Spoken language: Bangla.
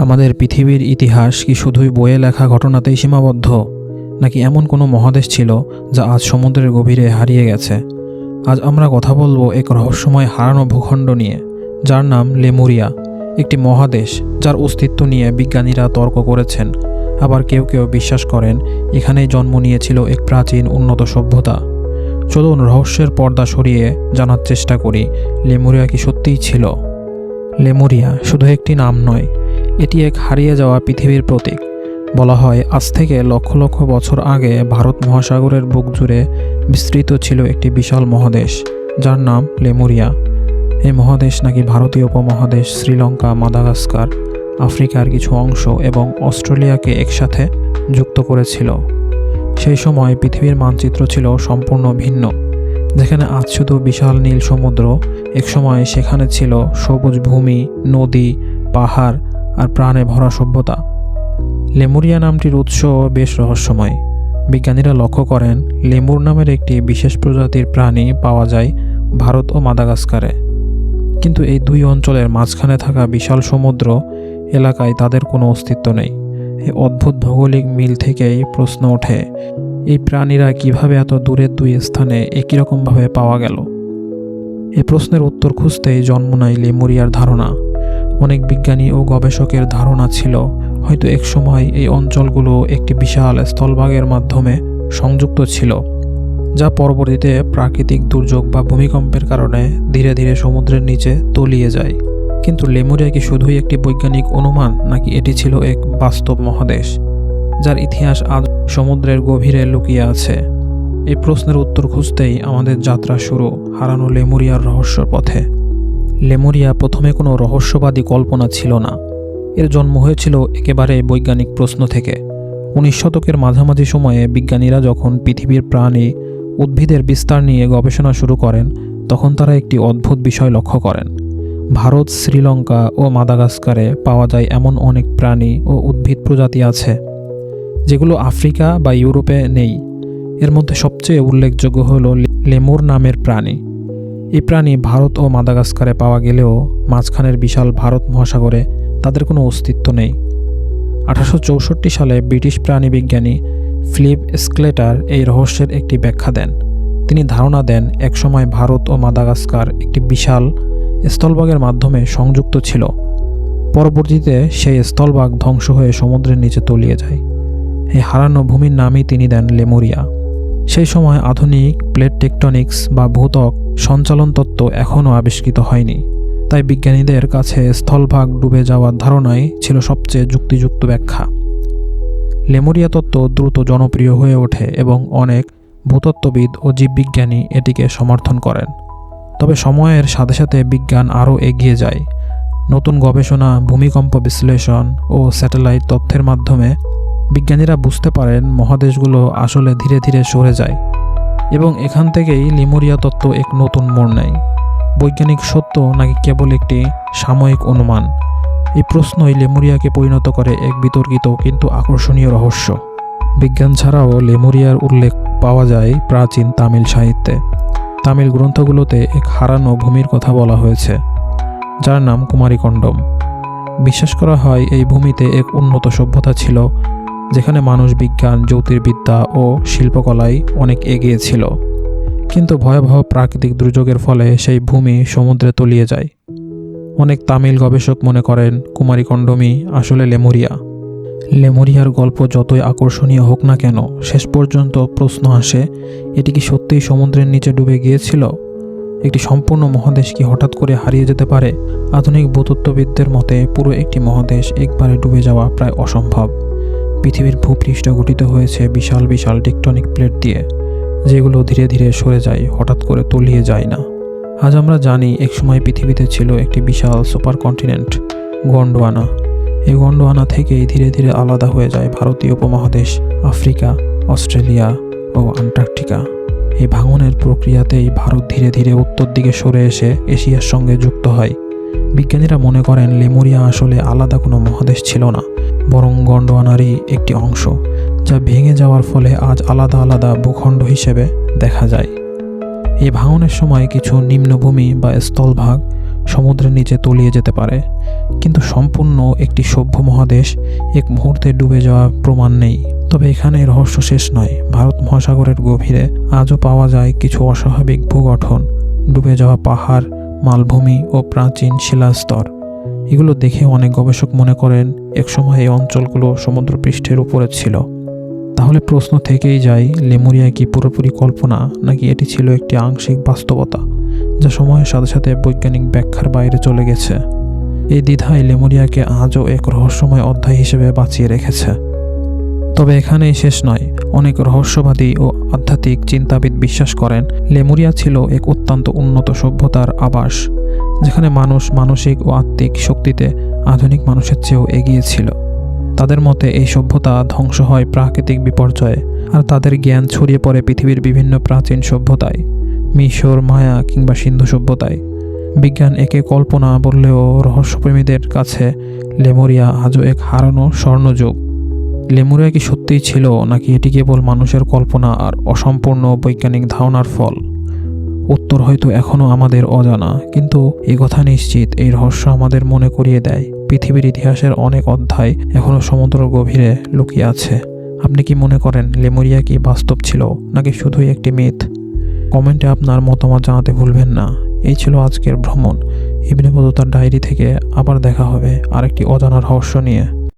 আমাদের পৃথিবীর ইতিহাস কি শুধুই বইয়ে লেখা ঘটনাতেই সীমাবদ্ধ, নাকি এমন কোনো মহাদেশ ছিল যা আজ সমুদ্রের গভীরে হারিয়ে গেছে? আজ আমরা কথা বলবো এক রহস্যময় হারানো ভূখণ্ড নিয়ে, যার নাম লেমুরিয়া। একটি মহাদেশ যার অস্তিত্ব নিয়ে বিজ্ঞানীরা তর্ক করেছেন, আবার কেউ কেউ বিশ্বাস করেন এখানেই জন্ম নিয়েছিল এক প্রাচীন উন্নত সভ্যতা। চলুন রহস্যের পর্দা সরিয়ে জানার চেষ্টা করি, লেমুরিয়া কি সত্যিই ছিল? লেমুরিয়া শুধু একটি নাম নয়, এটি এক হারিয়ে যাওয়া পৃথিবীর প্রতীক। বলা হয় আজ থেকে লক্ষ লক্ষ বছর আগে ভারত মহাসাগরের বুক জুড়ে বিস্তৃত ছিল একটি বিশাল মহাদেশ, যার নাম লেমুরিয়া। এই মহাদেশ নাকি ভারতীয় উপমহাদেশ, শ্রীলঙ্কা, মাদাগাস্কার, আফ্রিকার কিছু অংশ এবং অস্ট্রেলিয়াকে একসাথে যুক্ত করেছিল। সেই সময় পৃথিবীর মানচিত্র ছিল সম্পূর্ণ ভিন্ন। যেখানে আজ শুধু বিশাল নীল সমুদ্র, একসময় সেখানে ছিল সবুজ ভূমি, নদী, পাহাড় আর প্রাণে ভরা সভ্যতা। লেমুরিয়া নামটির উৎস বেশ রহস্যময়। বিজ্ঞানীরা লক্ষ্য করেন লেমুর নামের একটি বিশেষ প্রজাতির প্রাণী পাওয়া যায় ভারত ও মাদাগাস্কারে, কিন্তু এই দুই অঞ্চলের মাঝখানে থাকা বিশাল সমুদ্র এলাকায় তাদের কোনো অস্তিত্ব নেই। এই অদ্ভুত ভৌগোলিক মিল থেকেই প্রশ্ন ওঠে, এই প্রাণীরা কিভাবে এত দূরের দুই স্থানে একই রকমভাবে পাওয়া গেল? এই প্রশ্নের উত্তর খুঁজতেই জন্ম নেয় লেমুরিয়ার ধারণা। অনেক বিজ্ঞানী ও গবেষকের ধারণা ছিল হয়তো একসময় এই অঞ্চলগুলো একটি বিশাল স্থলভাগের মাধ্যমে সংযুক্ত ছিল, যা পরবর্তীতে প্রাকৃতিক দুর্যোগ বা ভূমিকম্পের কারণে ধীরে ধীরে সমুদ্রের নিচে তলিয়ে যায়। কিন্তু লেমুরিয়া কি শুধুই একটি বৈজ্ঞানিক অনুমান, নাকি এটি ছিল এক বাস্তব মহাদেশ যার ইতিহাস আজ সমুদ্রের গভীরে লুকিয়ে আছে? এই প্রশ্নের উত্তর খুঁজতেই আমাদের যাত্রা শুরু হারানো লেমুরিয়ার রহস্যের পথে। লেমুরিয়া প্রথমে কোনো রহস্যবাদী কল্পনা ছিল না। এর জন্ম হয়েছিল একেবারে বৈজ্ঞানিক প্রশ্ন থেকে। 19 শতকের মাঝামাঝি সময়ে বিজ্ঞানীরা যখন পৃথিবীর প্রাণী, উদ্ভিদের বিস্তার নিয়ে গবেষণা শুরু করেন, তখন তারা একটি অদ্ভুত বিষয় লক্ষ্য করেন। ভারত, শ্রীলঙ্কা ও মাদাগাস্কারে পাওয়া যায় এমন অনেক প্রাণী ও উদ্ভিদ প্রজাতি আছে যেগুলো আফ্রিকা বা ইউরোপে নেই। এর মধ্যে সবচেয়ে উল্লেখযোগ্য হল লেমুর নামের প্রাণী। এই প্রাণী ভারত ও মাদাগাস্কারে পাওয়া গেলেও মাঝখানের বিশাল ভারত মহাসাগরে তাদের কোনো অস্তিত্ব নেই। 1864 সালে ব্রিটিশ প্রাণী বিজ্ঞানী ফিলিপ স্কেলেটার এই রহস্যের একটি ব্যাখ্যা দেন। তিনি ধারণা দেন একসময় ভারত ও মাদাগাস্কার একটি বিশাল স্থলভাগের মাধ্যমে সংযুক্ত ছিল। পরবর্তীতে সেই স্থলভাগ ধ্বংস হয়ে সমুদ্রের নিচে তলিয়ে যায়। এই হারানো ভূমির নামই তিনি দেন লেমুরিয়া। সেই সময় আধুনিক প্লেট টেকটনিক্স বা ভূত্বক সঞ্চালন তত্ত্ব এখনও আবিষ্কৃত হয়নি, তাই বিজ্ঞানীদের কাছে স্থলভাগ ডুবে যাওয়ার ধারণাই ছিল সবচেয়ে যুক্তিযুক্ত ব্যাখ্যা। লেমুরিয়া তত্ত্ব দ্রুত জনপ্রিয় হয়ে ওঠে এবং অনেক ভূতত্ত্ববিদ ও জীববিজ্ঞানী এটিকে সমর্থন করেন। তবে সময়ের সাথে সাথে বিজ্ঞান আরও এগিয়ে যায়। নতুন গবেষণা, ভূমিকম্প বিশ্লেষণ ও স্যাটেলাইট তথ্যের মাধ্যমে বিজ্ঞানীরা বুঝতে পারেন মহাদেশগুলো আসলে ধীরে ধীরে সরে যায়, এবং এখান থেকেই লেমুরিয়া তত্ত্ব এক নতুন মোড় নেয়। বৈজ্ঞানিক সত্য নাকি কেবল একটি সাময়িক অনুমান? এই প্রশ্নই লেমুরিয়াকে পরিণত করে এক বিতর্কিত কিন্তু আকর্ষণীয় রহস্য। বিজ্ঞান ছাড়াও লেমুরিয়ার উল্লেখ পাওয়া যায় প্রাচীন তামিল সাহিত্যে। তামিল গ্রন্থগুলোতে এক হারানো ভূমির কথা বলা হয়েছে, যার নাম কুমারীকণ্ডম। বিশ্বাস করা হয় এই ভূমিতে এক উন্নত সভ্যতা ছিল, যেখানে মানুষ বিজ্ঞান, জ্যোতির্বিদ্যা ও শিল্পকলায় অনেক এগিয়ে ছিল। কিন্তু ভয়াবহ প্রাকৃতিক দুর্যোগের ফলে সেই ভূমি সমুদ্রে তলিয়ে যায়। অনেক তামিল গবেষক মনে করেন কুমারীকণ্ডমই আসলে লেমুরিয়া। লেমুরিয়ার গল্প যতই আকর্ষণীয় হোক না কেন, শেষ পর্যন্ত প্রশ্ন আসে, এটি কি সত্যিই সমুদ্রের নিচে ডুবে গিয়েছিল? একটি সম্পূর্ণ মহাদেশ কি হঠাৎ করে হারিয়ে যেতে পারে? আধুনিক ভূতত্ত্ববিদদের মতে পুরো একটি মহাদেশ একবারে ডুবে যাওয়া প্রায় অসম্ভব। পৃথিবীর ভূপৃষ্ঠ গঠিত হয়েছে বিশাল বিশাল টেকটনিক প্লেট দিয়ে, যেগুলো ধীরে ধীরে সরে যায়, হঠাৎ করে তলিয়ে যায় না। আজ আমরা জানি একসময় পৃথিবীতে ছিল একটি বিশাল সুপার কন্টিনেন্ট গন্ডোয়ানা। এই গন্ডোয়ানা থেকেই ধীরে ধীরে আলাদা হয়ে যায় ভারতীয় উপমহাদেশ, আফ্রিকা, অস্ট্রেলিয়া ও আন্টার্কটিকা। এই ভাঙনের প্রক্রিয়াতেই ভারত ধীরে ধীরে উত্তর দিকে সরে এসে এশিয়ার সঙ্গে যুক্ত হয়। বিজ্ঞানীরা মনে করেন লেমুরিয়া আসলে আলাদা কোনো মহাদেশ ছিল না, বরং গন্ডোয়ানারই একটি অংশ, যা ভেঙে যাওয়ার ফলে আজ আলাদা আলাদা ভূখণ্ড হিসেবে দেখা যায়। এই ভাঙনের সময় কিছু নিম্নভূমি বা স্থলভাগ সমুদ্রের নিচে তলিয়ে যেতে পারে, কিন্তু সম্পূর্ণ একটি সভ্য মহাদেশ এক মুহূর্তে ডুবে যাওয়া প্রমাণ নেই। তবে এখানে রহস্য শেষ নয়। ভারত মহাসাগরের গভীরে আজও পাওয়া যায় কিছু অস্বাভাবিক ভূগঠন, ডুবে যাওয়া পাহাড়, মালভূমি ও প্রাচীন শিলাস্তর। এগুলো দেখে অনেক গবেষক মনে করেন একসময় এই অঞ্চলগুলো সমুদ্রপৃষ্ঠের উপরে ছিল। তাহলে প্রশ্ন থেকেই যায়, লেমুরিয়া কি পুরোপুরি কল্পনা, নাকি এটি ছিল একটি আংশিক বাস্তবতা যা সময়ের সাথে সাথে বৈজ্ঞানিক ব্যাখ্যার বাইরে চলে গেছে? এই দ্বিধায় লেমুরিয়াকে আজও এক রহস্যময় অধ্যায় হিসেবে বাঁচিয়ে রেখেছে। তবে এখানেই শেষ নয়। অনেক রহস্যবাদী ও আধ্যাত্মিক চিন্তাবিদ বিশ্বাস করেন লেমুরিয়া ছিল এক অত্যন্ত উন্নত সভ্যতার আবাস, যেখানে মানুষ মানসিক ও আত্মিক শক্তিতে আধুনিক মানুষের চেয়েও এগিয়ে ছিল। তাদের মতে এই সভ্যতা ধ্বংস হয় প্রাকৃতিক বিপর্যয়ে, আর তাদের জ্ঞান ছড়িয়ে পড়ে পৃথিবীর বিভিন্ন প্রাচীন সভ্যতায়, মিশর, মায়া কিংবা সিন্ধু সভ্যতায়। বিজ্ঞান একে কল্পনা বললেও রহস্যপ্রেমীদের কাছে লেমুরিয়া আজও এক হারানো স্বর্ণযুগ। লেমুরিয়া কি সত্যিই ছিল, নাকি এটি কেবল মানুষের কল্পনা আর অসম্পূর্ণ বৈজ্ঞানিক ধারণার ফল? উত্তর হয়তো এখনও আমাদের অজানা, কিন্তু এ কথা নিশ্চিত, এই রহস্য আমাদের মনে করিয়ে দেয় পৃথিবীর ইতিহাসের অনেক অধ্যায় এখনও সমুদ্র গভীরে লুকিয়ে আছে। আপনি কি মনে করেন লেমুরিয়া কি বাস্তব ছিল, নাকি শুধুই একটি মিথ? কমেন্টে আপনার মতামত জানাতে ভুলবেন না। এই ছিল আজকের ভ্রমণ ইবনে বতুতার ডায়েরি থেকে। আবার দেখা হবে আরেকটি অজানা রহস্য নিয়ে।